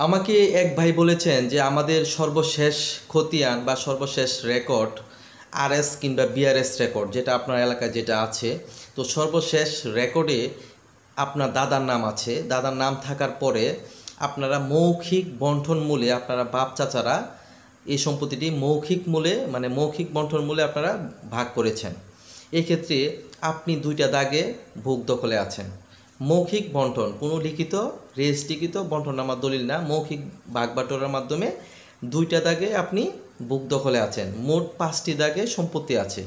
আমাকে এক ভাই বলেছেন যে আমাদের সর্বশেষ খতিয়ান বা সর্বশেষ রেকর্ড আরএস কিংবা বিআরএস রেকর্ড যেটা আপনার এলাকায় যেটা আছে, তো সর্বশেষ রেকর্ডে আপনার দাদার নাম আছে। দাদার নাম থাকার পরে আপনারা মৌখিক বন্টন মূলে আপনারা বাপ চাচারা এই সম্পত্তিটি মৌখিক মূলে মানে মৌখিক বন্টন মূলে আপনারা ভাগ করেছেন। এক্ষেত্রে আপনি দুইটা দাগে ভোগ দখলে আছেন। মৌখিক বন্টন, কোনো লিখিত রেজিস্ট্রিকৃত বন্টননামা দলিল না, মৌখিক ভাগবাটোয়ারার মাধ্যমে দুইটা দাগে আপনি ভোগ দখলে আছেন। মোট 5টি দাগে সম্পত্তি আছে।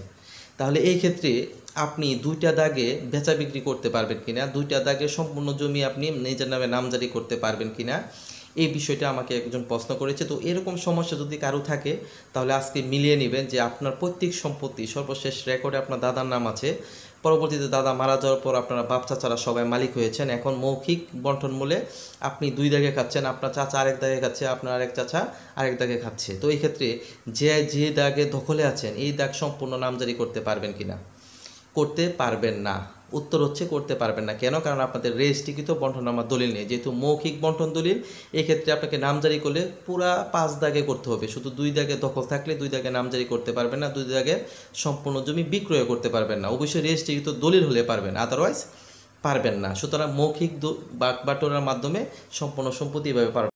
তাহলে এই ক্ষেত্রে আপনি দুইটা দাগে বেচা বিক্রি করতে পারবেন কিনা, দুইটা দাগে সম্পূর্ণ জমি আপনি নিজের নামে নামজারি করতে পারবেন কিনা, এই বিষয়টা আমাকে একজন প্রশ্ন করেছে। তো এরকম সমস্যা যদি কারো থাকে তাহলে আজকে মিলিয়ে নেবেন যে আপনার প্রত্যেক সম্পত্তি সর্বশেষ রেকর্ডে আপনার দাদার নাম আছে, পরবর্তীতে দাদা মারা যাওয়ার পর আপনারা বাপ চাচারা সবাই মালিক হয়েছেন। এখন মৌখিক বন্টন মূলে আপনি দুই দাগে খাচ্ছেন, আপনার চাচা আরেক দাগে খাচ্ছে, আপনার আরেক চাচা আরেক দাগে খাচ্ছে। তো এই ক্ষেত্রে যে দাগে দখলে আছেন এই দাগ সম্পূর্ণ নামজারি করতে পারবেন কিনা? করতে পারবেন না। উত্তর হচ্ছে করতে পারবেন না। কেন? কারণ আপনাদের রেজিস্ট্রিকৃত বন্টননামার দলিল নেই। যেহেতু মৌখিক বন্টন দলিল, এক্ষেত্রে আপনাকে নামজারি করলে পুরা 5 দাগে করতে হবে। শুধু 2 দাগে দখল থাকলে 2 দাগে নামজারি করতে পারবেন না, 2 দাগে সম্পূর্ণ জমি বিক্রয় করতে পারবেন না। অবশ্যই রেজিস্ট্রিকৃত দলিল হলে পারবেন, আদারওয়াইজ পারবেন না। সুতরাং মৌখিক বাটোয়ারার মাধ্যমে সম্পূর্ণ সম্পত্তি এভাবে পারবেন।